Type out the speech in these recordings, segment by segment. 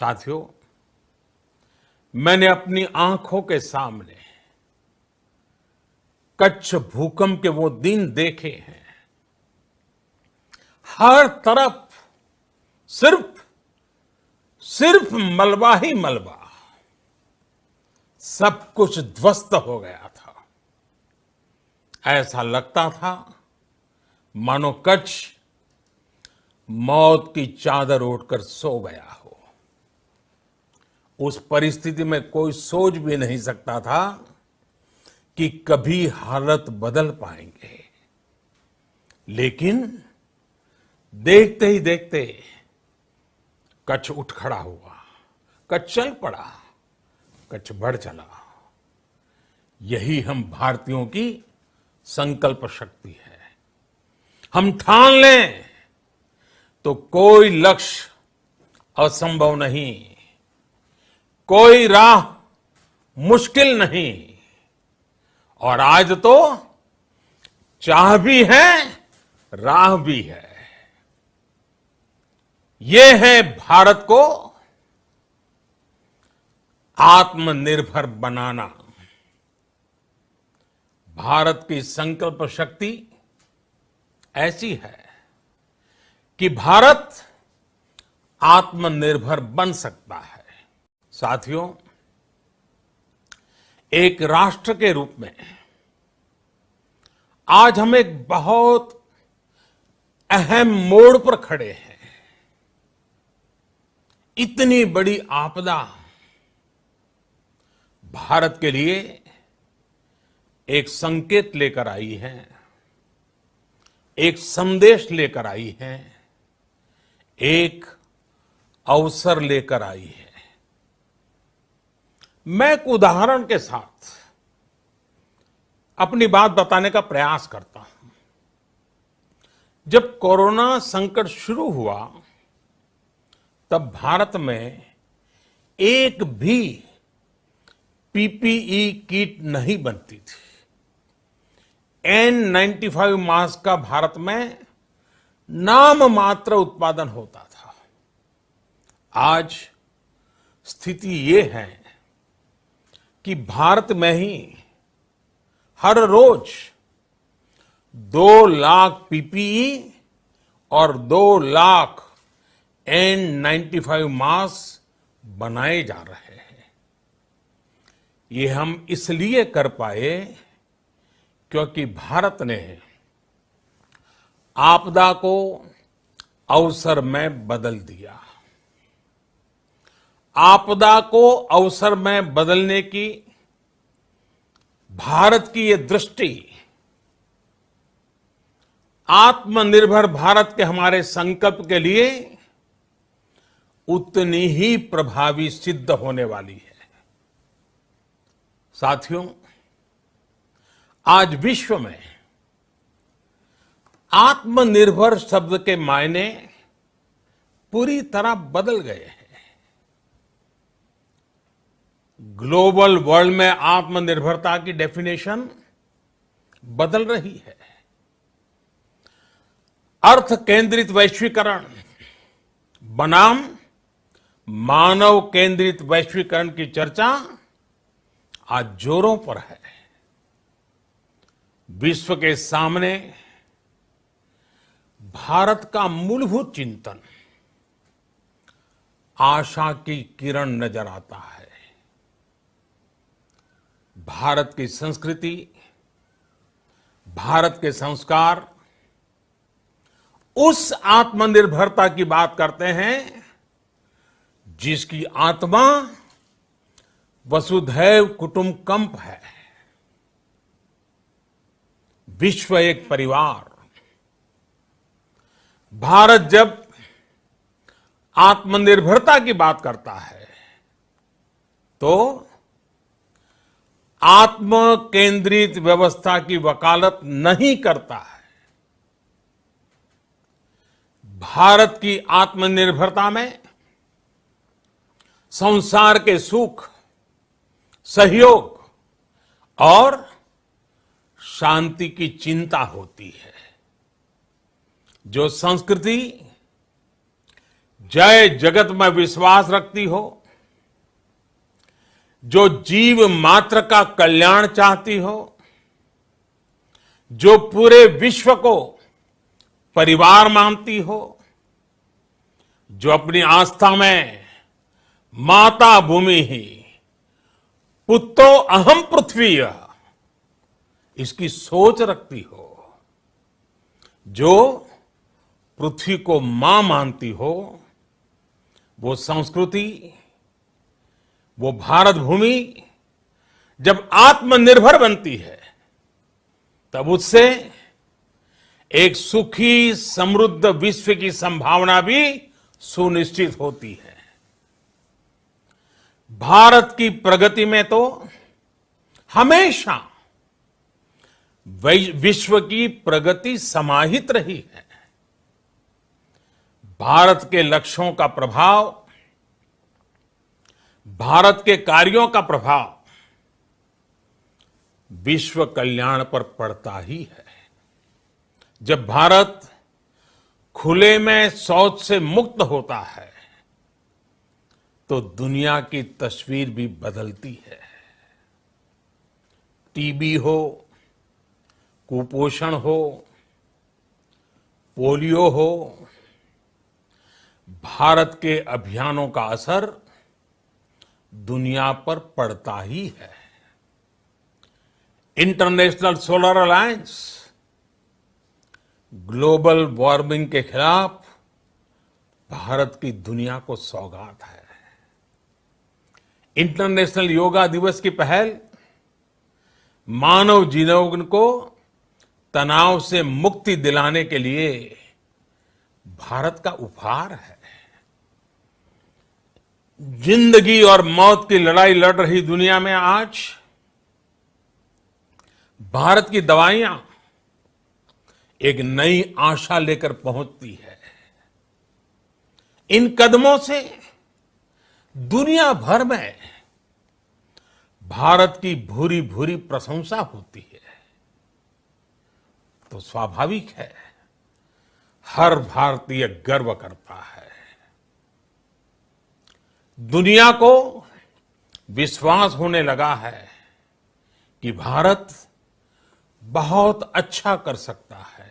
साथियों, मैंने अपनी आंखों के सामने कच्छ भूकंप के वो दिन देखे हैं। हर तरफ सिर्फ सिर्फ मलबा ही मलबा, सब कुछ ध्वस्त हो गया था। ऐसा लगता था मानो कच्छ मौत की चादर ओढ़कर सो गया हो। उस परिस्थिति में कोई सोच भी नहीं सकता था कि कभी हालत बदल पाएंगे। लेकिन देखते ही देखते कच्छ उठ खड़ा हुआ, कच्छ चल पड़ा, कच्छ बढ़ चला। यही हम भारतीयों की संकल्प शक्ति है। हम ठान लें तो कोई लक्ष्य असंभव नहीं, कोई राह मुश्किल नहीं। और आज तो चाह भी है, राह भी है। ये है भारत को आत्मनिर्भर बनाना। भारत की संकल्प शक्ति ऐसी है कि भारत आत्मनिर्भर बन सकता है। साथियों, एक राष्ट्र के रूप में आज हम एक बहुत अहम मोड़ पर खड़े हैं। इतनी बड़ी आपदा भारत के लिए एक संकेत लेकर आई है, एक संदेश लेकर आई है, एक अवसर लेकर आई है। मैं एक उदाहरण के साथ अपनी बात बताने का प्रयास करता हूं। जब कोरोना संकट शुरू हुआ तब भारत में एक भी पीपीई किट नहीं बनती थी। N95 मास्क का भारत में नाम मात्र उत्पादन होता था। आज स्थिति ये है कि भारत में ही हर रोज 2 लाख पीपीई और 2 लाख N95 मास्क बनाए जा रहे हैं। ये हम इसलिए कर पाए क्योंकि भारत ने आपदा को अवसर में बदल दिया। आपदा को अवसर में बदलने की भारत की ये दृष्टि आत्मनिर्भर भारत के हमारे संकल्प के लिए उतनी ही प्रभावी सिद्ध होने वाली है। साथियों, आज विश्व में आत्मनिर्भर शब्द के मायने पूरी तरह बदल गए हैं। ग्लोबल वर्ल्ड में आत्मनिर्भरता की डेफिनेशन बदल रही है। अर्थ केंद्रित वैश्वीकरण बनाम मानव केंद्रित वैश्वीकरण की चर्चा आज जोरों पर है। विश्व के सामने भारत का मूलभूत चिंतन आशा की किरण नजर आता है। भारत की संस्कृति, भारत के संस्कार उस आत्मनिर्भरता की बात करते हैं जिसकी आत्मा वसुधैव कुटुंबकम है। विश्व एक परिवार। भारत जब आत्मनिर्भरता की बात करता है तो आत्म केंद्रित व्यवस्था की वकालत नहीं करता है। भारत की आत्मनिर्भरता में संसार के सुख, सहयोग और शांति की चिंता होती है। जो संस्कृति जय जगत में विश्वास रखती हो, जो जीव मात्र का कल्याण चाहती हो, जो पूरे विश्व को परिवार मानती हो, जो अपनी आस्था में माता भूमि ही पुत्रो अहम पृथ्वी इसकी सोच रखती हो, जो पृथ्वी को मां मानती हो, वो संस्कृति, वो भारत भूमि जब आत्मनिर्भर बनती है तब उससे एक सुखी समृद्ध विश्व की संभावना भी सुनिश्चित होती है। भारत की प्रगति में तो हमेशा विश्व की प्रगति समाहित रही है। भारत के लक्ष्यों का प्रभाव, भारत के कार्यों का प्रभाव विश्व कल्याण पर पड़ता ही है। जब भारत खुले में शौच से मुक्त होता है तो दुनिया की तस्वीर भी बदलती है। टीबी हो, कुपोषण हो, पोलियो हो, भारत के अभियानों का असर दुनिया पर पड़ता ही है। International solar alliance global warming के खिलाफ भारत की दुनिया को सौगात है। इंटरनेशनल योगा दिवस की पहल मानव जीवन को तनाव से मुक्ति दिलाने के लिए भारत का उपहार है। जिंदगी और मौत की लड़ाई लड़ रही दुनिया में आज भारत की दवाइयां एक नई आशा लेकर पहुंचती है। इन कदमों से दुनिया भर में भारत की भूरी भूरी प्रशंसा होती है। तो स्वाभाविक है, हर भारतीय गर्व करता है। दुनिया को विश्वास होने लगा है कि भारत बहुत अच्छा कर सकता है,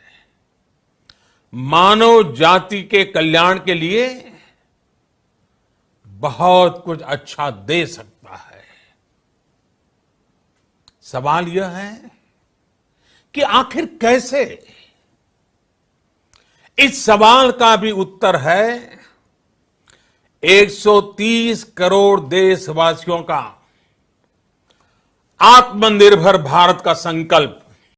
मानव जाति के कल्याण के लिए बहुत कुछ अच्छा दे सकता है। सवाल यह है कि आखिर कैसे? इस सवाल का भी उत्तर है 130 करोड़ देशवासियों का आत्मनिर्भर भारत का संकल्प।